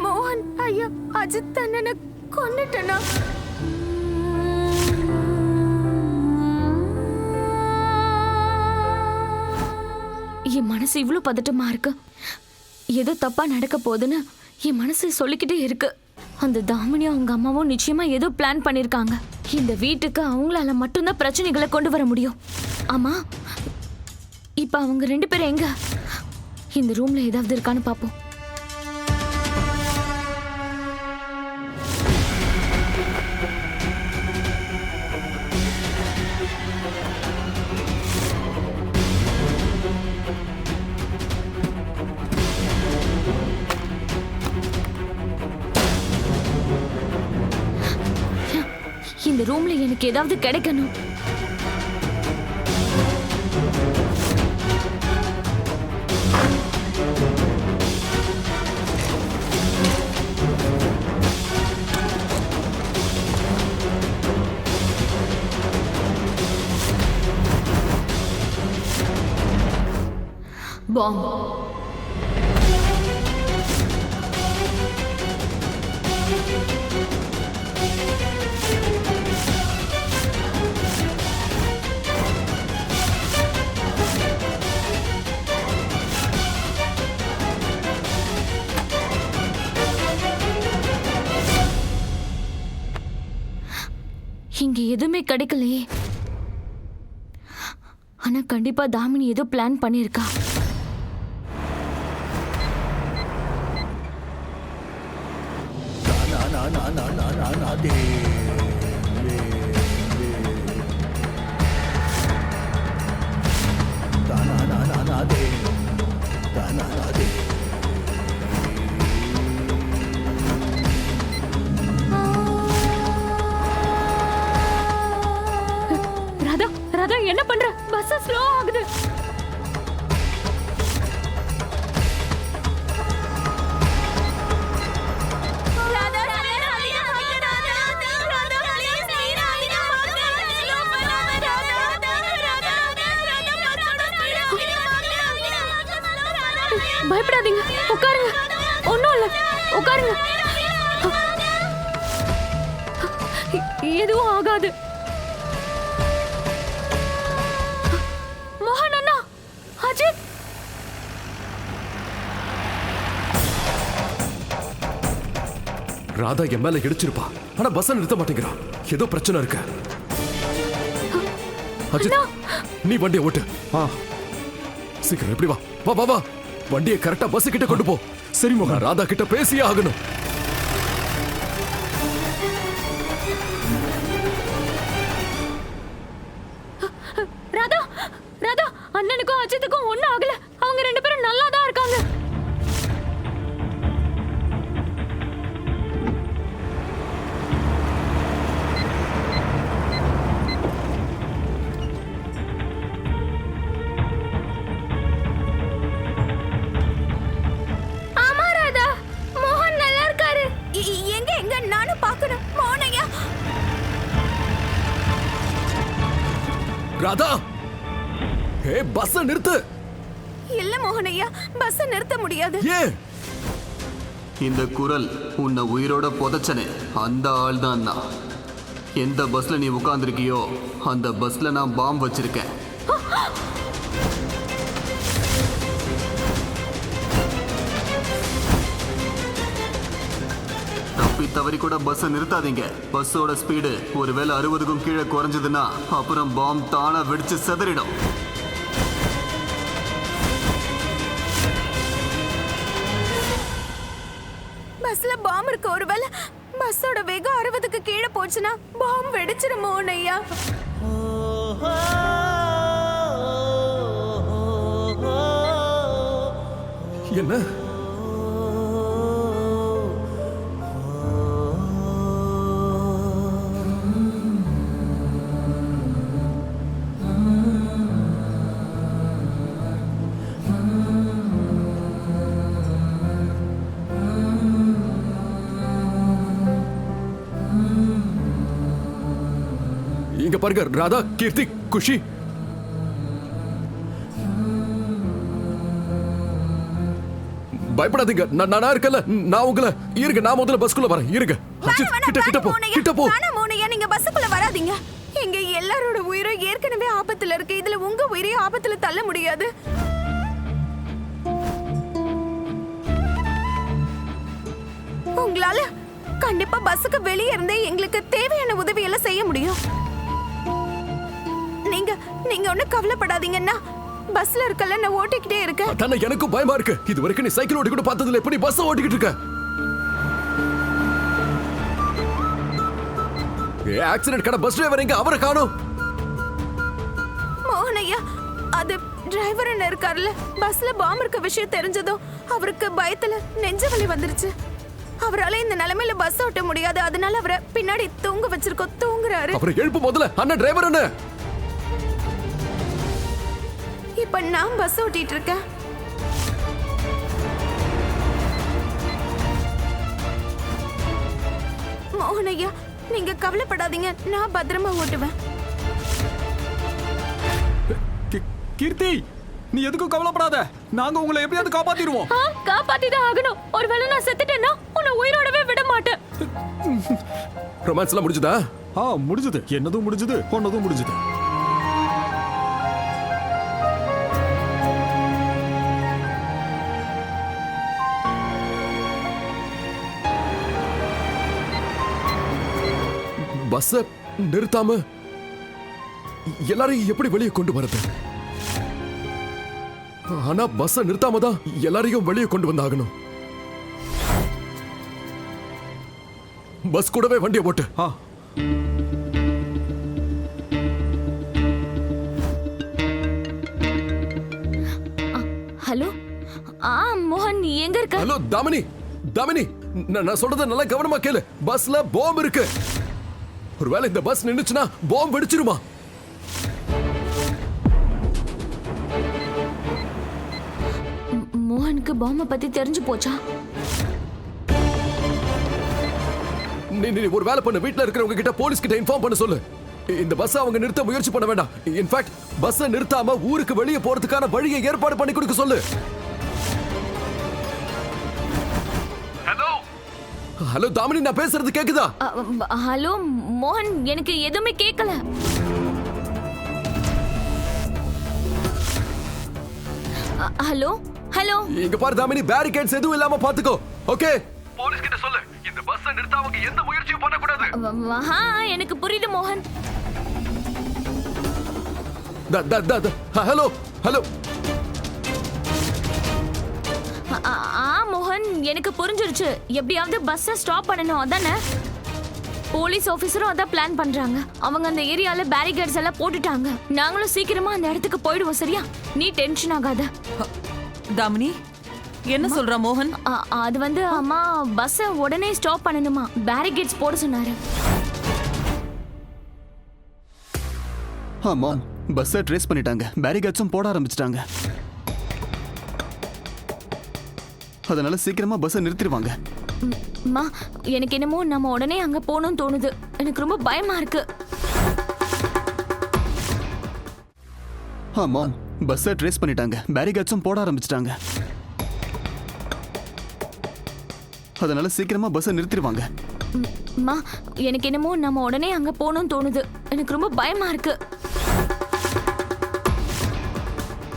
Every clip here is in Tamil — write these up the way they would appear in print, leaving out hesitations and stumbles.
மோகன் ஐயா அஜித் அண்ணனை கொன்னுட்டனா? என் மனசு இவ்வளவு பதட்டமா இருக்கு. ஏதோ தப்பா நடக்க போகுதுன்னு என் மனசு சொல்லிக்கிட்டே இருக்கு. அந்த தாமினியும் அவங்க அம்மாவும் நிச்சயமா ஏதோ பிளான் பண்ணிருக்காங்க. இந்த வீட்டுக்கு அவங்களால மட்டும்தான் பிரச்சனைகளை கொண்டு வர முடியும். ஆமா, இப்ப அவங்க 2 பேரும் எங்க? இந்த ரூம்ல ஏதாவது இருக்கான்னு பாப்போம். இந்த ரூம்ல எனக்கு ஏதாவது கிடைக்கணும். பாம். இங்க எதுவுமே கிடைக்கலையே. ஆனா கண்டிப்பா தாமினி ஏதோ பிளான் பண்ணிருக்கா. ராதா என்ன பண்ற? பஸ் ஸ்லோ ஆகுது. பயப்படாதீங்க, உட்காருங்க. ஒண்ணும் இல்ல, உட்காருங்க. எதுவும் ஆகாது. மோகன் அண்ணா, அஜித். ராதா என் மேல இடிச்சிருப்பா, ஆனா பஸ் நிறுத்த மாட்டேங்கிறா. ஏதோ பிரச்சனை இருக்கு. அஜித், நீ வண்டியை ஓட்டு. சீக்கிரம் எப்படி வா வா வா வா. வண்டியை கரெக்டா பஸ் கிட்ட கொண்டு போ. சரி மோகன், ராதா கிட்ட பேசியே ஆகணும். ராதா, ராதா, அண்ணனுக்கும் அஜித்துக்கும் ஒண்ணும் ஆகல. அவங்க 2 பேரும் நல்லா தான் இருக்காங்க. ஆமா ராதா, மோகன் நல்லா இருக்காரு. எங்க எங்க நானும் பார்க்கணும். மோகனையா ராதா, ஏ பஸ் நிறுத்து. இல்ல மோகனையா, பஸ் நிறுத்த முடியாது. ஏன்? இந்த குரல் உன்னை உயிரோட புதைச்சனே அந்த ஆள் தான் நான். எந்த பஸ்ல நீ உட்கார்ந்துருக்கியோ அந்த பஸ்ல நான் பாம்பு வச்சிருக்கேன். தப்பி தவறி கூட பஸ்ஸை நிறுத்தாதீங்க. பஸ்ஸோட ஸ்பீடு ஒருவேளை 60க்கும் கீழே குறைஞ்சதுன்னா அப்புறம் பாம்பு தானா வெடிச்சு செதறிடும். பஸ்ல பாம்பு இருக்கு. ஒருவேளை பஸ்ஸோட வேகம் 60க்கு கீழே போச்சுன்னா பாம்பு வெடிச்சிடும் மோகனையா. என்ன இங்க பாருங்க ராதா, கீர்த்தி, குஷி, பயப்படாதீங்க. நான் இருக்கல. நான் உங்களை இருங்க. நான் முதல்ல பஸ்க்குள்ள வரேன். இருங்க. அஜித், கிட்ட போ, கிட்ட போ. மோனையா, நீங்க பஸ்ஸுக்குள்ள வராதீங்க. எங்க எல்லாரோட உயிரும் ஏற்கனவே ஆபத்துல இருக்கு. இதுல உங்க உயிரையும் ஆபத்துல தள்ள முடியாது. உங்களால கண்டிப்பா பஸ்ஸுக்கு வெளியே இருந்தே எங்களுக்கு தேவையான உதவி எல்லாம் செய்ய முடியும். நீங்க ஒண்ணு கவலைப்படாதீங்கன்னா பஸ்ல இருக்கல, நான் ஓட்டிக்கிட்டே இருக்கேன். அதானே எனக்கும் பயமா இருக்கு. இது வரைக்கும் நீ சைக்கிள் ஓட்டி கூட பார்த்ததுல எப்படி பஸ் ஓட்டிக்கிட்டு இருக்க? ஆக்சிடென்ட் கடை பஸ் டிரைவர் எங்க? அவரை காணோம். மோகனையா, அது டிரைவர் என்ன இருக்காருல்ல, பஸ்ல பாம்பு இருக்க விஷயம் தெரிஞ்சதும் அவருக்கு பயத்துல நெஞ்சு வலி வந்துருச்சு. அவரால இந்த நிலைமையில பஸ் ஓட்ட முடியாது. அதனால அவரை பின்னாடி தூங்க வச்சிருக்கோம். தூங்குறாரு. அவரை எழுப்பு முதல்ல. அண்ணா டிரைவர் என்ன? இப்ப நான் பஸ் ஓட்டிட்டு இருக்கேன். மோகனையா, நீங்க கவலைப்படாதீங்க. நான் பத்திரமா ஓட்டுவேன். கீர்த்தி, நீ எதுக்கும் கவலைப்படாத. நாங்க உங்களை எப்படியாவது காப்பாத்திடுவோம். காப்பாத்திதான் ஆகணும். ஒருவேளை நான் செத்துட்டேன்னா உன்னை உயிரோடவே விட மாட்டேன். ரொமான்ஸ் எல்லாம் முடிஞ்சதா? முடிஞ்சது. என்னதும் முடிஞ்சது, பொண்ணதும் முடிஞ்சது. பஸ்ஸ நிறுத்தாம எல்லாரையும் எப்படி வெளியே கொண்டு வரது? ஆனா பஸ்ஸ நிறுத்தாம தான் எல்லாரையும் வெளியே கொண்டு வந்தாகணும். பஸ் கூடவே வண்டியை போட்டு. ஹலோ, மோகன், நீ எங்க இருக்க? ஹலோ தாமினி, தாமினி, நான் சொல்றத நல்லா கவனமா கேளு. பஸ்ல பாம்பு இருக்கு. ஒருவேளை இந்த பஸ் நின்னுச்சுன்னா பாம்பு வெடிச்சிருமா? மோகனுக்கு பாம்பை பத்தி தெரிஞ்சு போச்சா? நீ ஒரு வேலை பண்ணு. வீட்ல இருக்கிறவங்க கிட்ட போலீஸ் கிட்ட இன்ஃபார்ம் பண்ண சொல்லு. இந்த பஸ் அவங்க நிறுத்த முயற்சி பண்ண வேண்டாம். இன்ஃபேக்ட் பஸ்ஸை நிறுத்தாம ஊருக்கு வெளியே போறதுக்கான வழியை ஏற்பாடு பண்ணி கொடுக்க சொல்லு. ஹலோ தாமினி, நான் பேசுறது கேக்குதா? ஹலோ மோகன், எனக்கு எதுவுமே கேட்கல. ஹலோ ஹலோ, இங்க பாரு தாமினி, பேரிகேட்ஸ் எதுவும் இல்லாம பாத்துக்கோ. ஓகே, போலீஸ் கிட்ட சொல்லு. இந்த பஸ்ஸை நிறுத்த அவங்க எந்த முயற்சியும் பண்ண கூடாது. எனக்கு புரியுது மோகன். Hello hello. மோகன், எனக்கு புரிஞ்சிருச்சு. எப்படியாவது பஸ்ஸை ஸ்டாப் பண்ணணும், அதானே? போலீஸ் ஆபீசரும் அதான் பிளான் பண்றாங்க. அவங்க அந்த ஏரியால பேரிகேட்ஸ் எல்லாம் போட்டுட்டாங்க. நாங்களும் சீக்கிரமா அந்த இடத்துக்கு போயிடுவோம். சரியா? நீ டென்ஷன் ஆகாத. தாமினி, என்ன சொல்ற மோகன்? அது வந்து அம்மா பஸ்ஸை உடனே ஸ்டாப் பண்ணணுமா, பேரிகேட்ஸ் போட சொன்னாரு. ஆமா, பஸ்ஸை ட்ரேஸ் பண்ணிட்டாங்க. பேரிகேட்ஸும் போட ஆரம்பிச்சிட்டாங்க. அதனால சீக்கிரமா பஸ்ஸை நிறுத்திடுவாங்க. அம்மா, எனக்கு என்னமோ நம்ம உடனே அங்க போகணும்னு தோணுது. எனக்கு ரொம்ப பயமா இருக்கு. ஆமா, பஸ்ஸை ட்ரேஸ் பண்ணிட்டாங்க. பேரிகேட்ஸும் போட ஆரம்பிச்சிட்டாங்க. அதனால சீக்கிரமா பஸ்ஸை நிறுத்திடுவாங்க. அம்மா, எனக்கு என்னமோ நம்ம உடனே அங்க போகணும்னு தோணுது. எனக்கு ரொம்ப பயமா இருக்கு.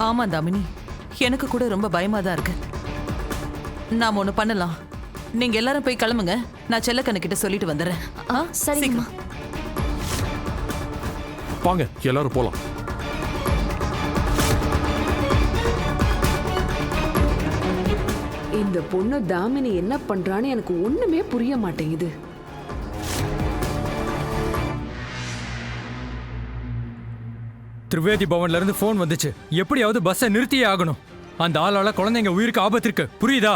ஆமா தாமினி, எனக்கு கூட ரொம்ப பயமா தான் இருக்கு. நாம ஒண்ணு பண்ணலாம். நீங்க எல்லாரும் போய் கிளம்புங்க. நான் செல்லக்கண்ணு கிட்ட சொல்லிட்டு வந்துடுறேன். சரிங்கம்மா. வாங்க, எல்லாரும் போலாம். இந்த பொண்ணு தாமினி என்ன பண்றான்னு எனக்கு ஒண்ணுமே புரிய மாட்டேங்குது. திரிவேதி பவன்ல இருந்து போன் வந்துச்சு. எப்படியாவது பஸ்ஸை நிறுத்தியே ஆகணும். அந்த ஆளால குழந்தைங்க உயிருக்கு ஆபத்து இருக்கு, புரியுதா?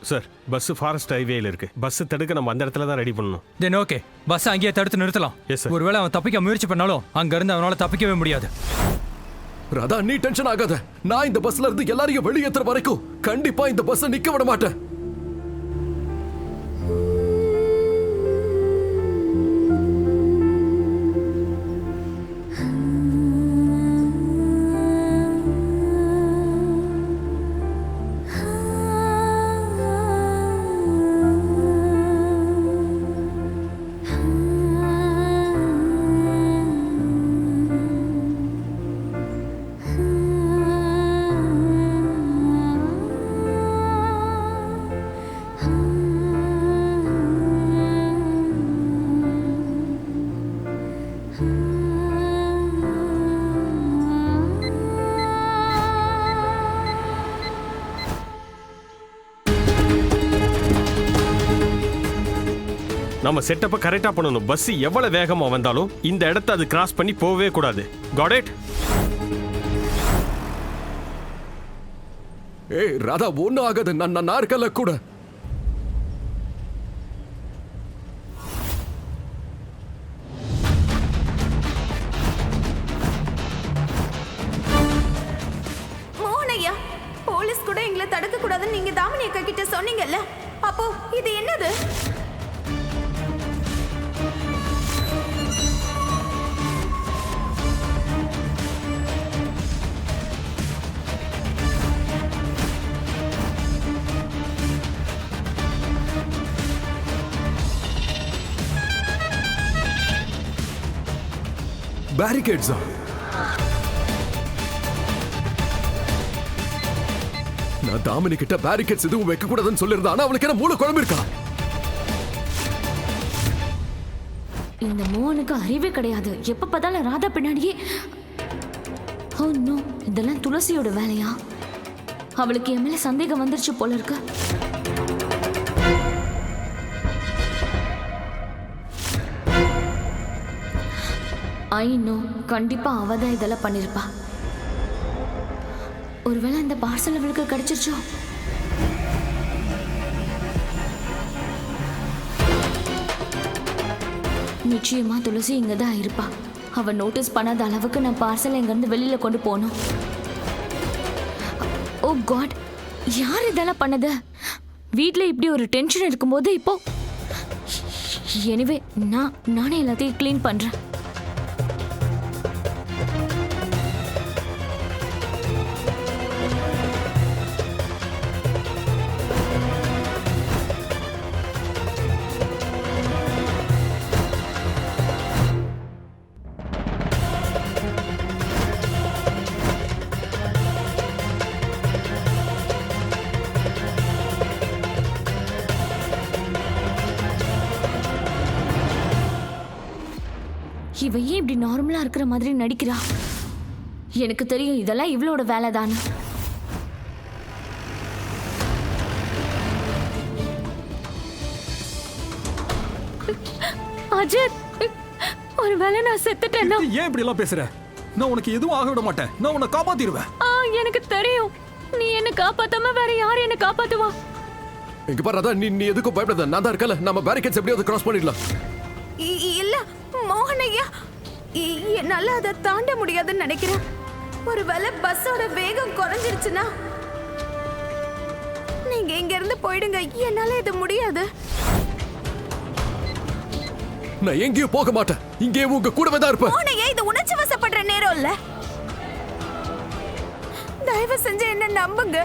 சார் பஸ் ஃபாரஸ்ட் ஹைவேல இருக்கு. பஸ் தடுக்க நம்ம அந்த இடத்துல தான் ரெடி பண்ணணும். தென் ஓகே, பஸ் அங்கேயே தடுத்து நிறுத்தலாம். Yes, sir. ஒருவேளை அவன் தப்பிக்க முயற்சி பண்ணாலும் அங்க இருந்து அவனால தப்பிக்கவே முடியாது. ராதா, நீ டென்ஷன் ஆகாத. நான் இந்த பஸ்ல இருந்து எல்லாரையும் வெளியேற்றுற வரைக்கும் கண்டிப்பா இந்த பஸ்ஸை நிக்க விட மாட்டேன். நம்ம செட்டப்பை கரெக்டா பண்ணணும். பஸ் எவ்வளவு வேகமா வந்தாலும் இந்த இடத்தை அது கிராஸ் பண்ணி போகவே கூடாது. Got it? ஏய் ராதா, ஒண்ணும் ஆகாது. நான் இருக்கல கூட. மோகனையா, போலீஸ் கூட எங்களை தடுக்க கூடாதுன்னு நீங்க தாமினி அக்கா கிட்ட சொன்னீங்கல்ல, அப்போ இது என்னது? பேரிகேட்ஸா? நான் தாமினி கிட்ட பேரிகேட்ஸ் எதுவும் வைக்க கூடாதுன்னு சொல்லியிருந்தேன். ஆனா அவளுக்கு என்ன மூளை குழம்பு இருக்கா? இந்த மோகனுக்கு அறிவே கிடையாது. எப்ப பார்த்தாலும் ராதா பின்னாடியே. ஓ நோ, இதெல்லாம் துளசியோட வேலையா? அவளுக்கு என் மேல சந்தேகம் வந்துருச்சு போல இருக்கு. ஐ நோ, கண்டிப்பா அவதான் இதெல்லாம் பண்ணிருப்பா. ஒருவேளை இந்த பார்சல் அவளுக்கு கிடைச்சிருச்சோ? நிச்சயமா துளசி இங்க தான் இருப்பா. அவ நோட்டீஸ் பண்ணாத அளவுக்கு நான் பார்சல் இங்க இருந்து வெளியில கொண்டு போனோம். ஓ காட், யார் இதெல்லாம் பண்ணது? வீட்ல இப்படி ஒரு டென்ஷன் இருக்கும்போது இப்போ எனிவே நானே எல்லாத்தையும் க்ளீன் பண்றேன். இவ ஏன் இப்படி நார்மலா இருக்கிற மாதிரி நடிக்கிறா? எனக்கு தெரியும் இதெல்லாம் இவளோட வேலை தானே. அஜித், ஒருவேளை நான் செத்துட்டேன்னா? ஏன் இப்படி எல்லாம் பேசுற? நான் உனக்கு எதுவும் ஆக விட மாட்டேன். நான் உன்னை காப்பாத்திடுவேன். எனக்கு தெரியும். நீ என்ன காப்பாத்தாம வேற யார் என்ன காப்பாத்துவா? இங்க பாரு ராதா, நீ எதுக்கும் பயப்படாத. நான் தான் இருக்கல. நம்ம பேரிகேட்ஸ் எப்படியாவது கிராஸ் பண்ணிடலாம். இல்ல மோகனையா, என்னால அதை தாண்ட முடியாதுன்னு நினைக்கிறேன். ஒருவேளை பஸ்ஸோட வேகம் குறைஞ்சிருச்சுன்னா நீங்க இங்க இருந்து போயிடுங்க. என்னால இது முடியாது. நான் எங்கேயும் போக மாட்டேன். இங்கே உங்க கூடவே தான் இருப்பேன். மோகனையா, இது உணர்ச்சி வசப்படுற நேரம் இல்ல. தயவு செஞ்சு என்ன நம்புங்க.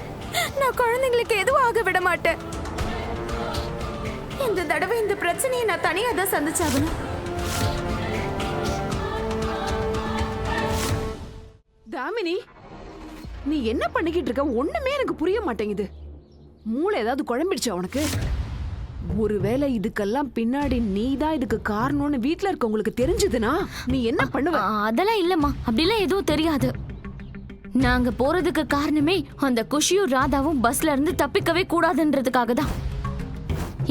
நான் குழந்தைங்களுக்கு எதுவும் ஆக விட மாட்டேன். இந்த தடவை இந்த பிரச்சனையை நான் தனியா தான் சந்திச்சாகணும். தாமினி, நீ என்ன பண்ணிக்கிட்டு இருக்க? ஒண்ணுமே எனக்கு புரிய மாட்டேங்குது. மூளை ஏதாவது குழம்பிடுச்சா உனக்கு? ஒருவேளை இதுக்கெல்லாம் பின்னாடி நீதான் இதுக்கு காரணம்னு வீட்ல இருக்கவங்களுக்கு தெரிஞ்சதுன்னா நீ என்ன பண்ணுவ? அதெல்லாம் இல்லம்மா, அப்படிலாம் எதுவும் தெரியாது. நாங்க போறதுக்கு காரணமே அந்த குஷியும் ராதாவும் பஸ்ல இருந்து தப்பிக்கவே கூடாதுன்றதுக்காக தான்.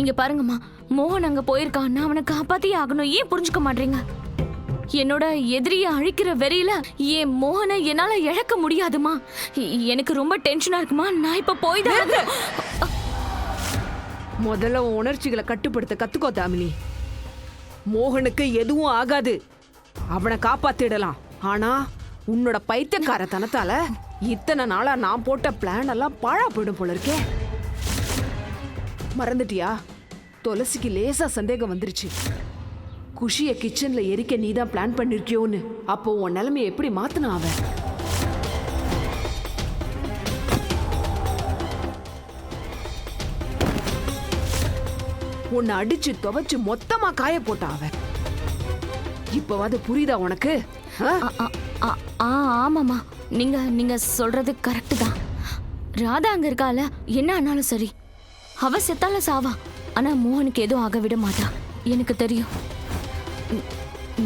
இங்க பாருங்கம்மா, மோகன் அங்க போயிருக்கான்னா அவனை காப்பாத்தியே ஆகணும். ஏன் புரிஞ்சுக்க மாட்டீங்க? என்னோட எதிரியை அழிக்கிற வெறியில என் மோகனை என்னால இழக்க முடியாதுமா. எனக்கு ரொம்ப டென்ஷனா இருக்குமா. நான் இப்ப போய்தான் முதல்ல உன் உணர்ச்சிகளை கட்டுப்படுத்த கத்துக்கோ தாமினி. மோகனுக்கு எதுவும் ஆகாது, அவனை காப்பாத்திடலாம். ஆனா உன்னோட பைத்தியக்காரத்தனத்தால இத்தனை நாளா நான் போட்ட பிளான் எல்லாம் பாழா போயிடும் போல இருக்கே. மறந்துட்டியா? துளசிக்கு லேசா சந்தேகம் வந்துருச்சு. குஷிய கிச்சன்ல எரிக்க நீதான் பிளான் பண்ணிருக்கியோன்னு. அப்போ உன் நிலைமையை எப்படி மாத்தினா அவன்? உன்னை அடிச்சு துவைச்சு மொத்தமா காய போட்டான் அவன். இப்பவாது புரியுதா உனக்கு? ஆமாமா, நீங்க சொல்றது கரெக்ட் தான். ராதா அங்க இருக்கால, என்ன ஆனாலும் சரி அவ செத்தால சாவா. ஆனா மோகனுக்கு எதுவும் ஆக விட மாட்டா. எனக்கு தெரியும்.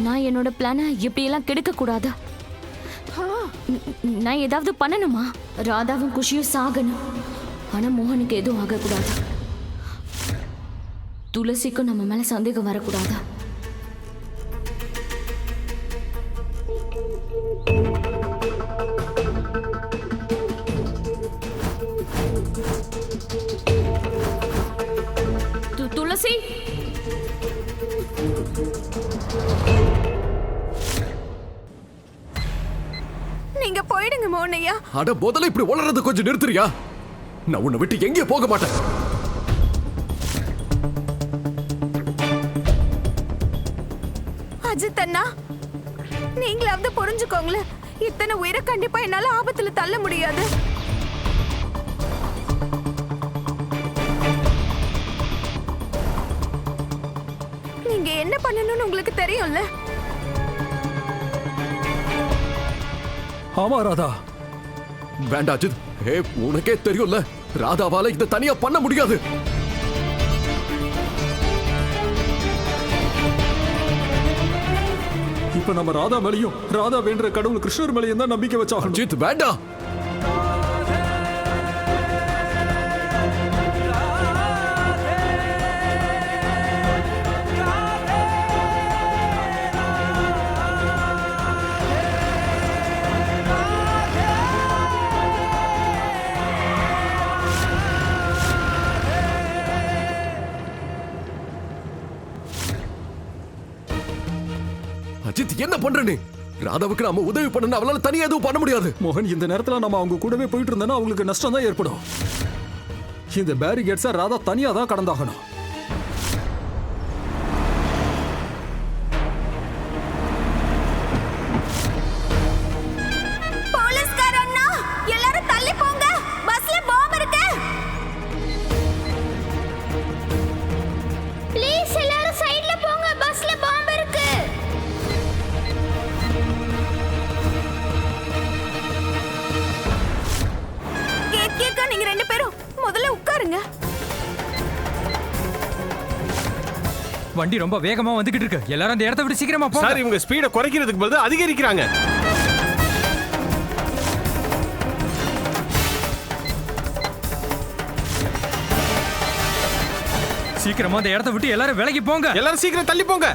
நான் என்னோட பிளானை எப்படியெல்லாம் கெடுக்க கூடாது. நான் ஏதாவது பண்ணணுமா? ராதாவும் குஷியும் சாகணும். ஆனா மோகனுக்கு எதுவும் ஆகக்கூடாது. துளசிக்கும் நம்ம மேல சந்தேகம் வரக்கூடாதா? துளசி, நீங்க போயிடுங்க மோகனையா. அட முதல்ல இப்படி வளர்றது கொஞ்சம் நிறுத்துறியா? நான் உன்னை விட்டு எங்கேயும் போக மாட்டேன். அஜித் அண்ணா, நீங்களாவது புரிஞ்சுக்கோங்களேன். இத்தனை உயிரை கண்டிப்பா என்னால ஆபத்துல தள்ள முடியாது. நீங்க என்ன பண்ணணும்னு உங்களுக்கு தெரியும்ல. ஆமா ராதா. வேண்டாம் அஜித். உனக்கே தெரியும்ல, ராதாவால இதை தனியா பண்ண முடியாது. இப்ப நம்ம ராதா மேலையும் ராதா வேண்ட கடவுள் கிருஷ்ணர் மேலையும் தான் நம்பிக்கை வச்சாகணும். அஜித் வேண்டாம். அஜித் என்ன பண்ற நீ? ராதாவுக்கு நாம உதவி பண்ணணும், அவளால தனியா எதுவும் பண்ண முடியாது. மோகன், இந்த நேரத்துல நம்ம அவங்க கூடவே போயிட்டு இருந்தோம்னா அவங்களுக்கு நஷ்டம் தான் ஏற்படும். இந்த பேரிகேட்ஸை ராதா தனியா தான் கடந்தாகணும். போலீஸ்காரண்ணா, எல்லாரும் தள்ளி போங்க. பஸ்ல பாம் இருக்கு. ப்ளீஸ் எல்லாரும் சைடுல போங்க. பஸ்ல பாம் இருக்கு. கேட்க நீங்க ரெண்டு பேரும் முதல்ல உட்காருங்க. வண்டி ரொம்ப வேகமா வந்துகிட்டு இருக்கு. எல்லாரும் அந்த இடத்தை விட்டு சீக்கிரமா போங்க. சார், இவங்க ஸ்பீட குறைக்கிறதுக்கு பதிலா அதிகரிக்கிறாங்க. சீக்கிரமா அந்த இடத்தை விட்டு எல்லாரும் விலகி போங்க. எல்லாரும் சீக்கிரம் தள்ளி போங்க.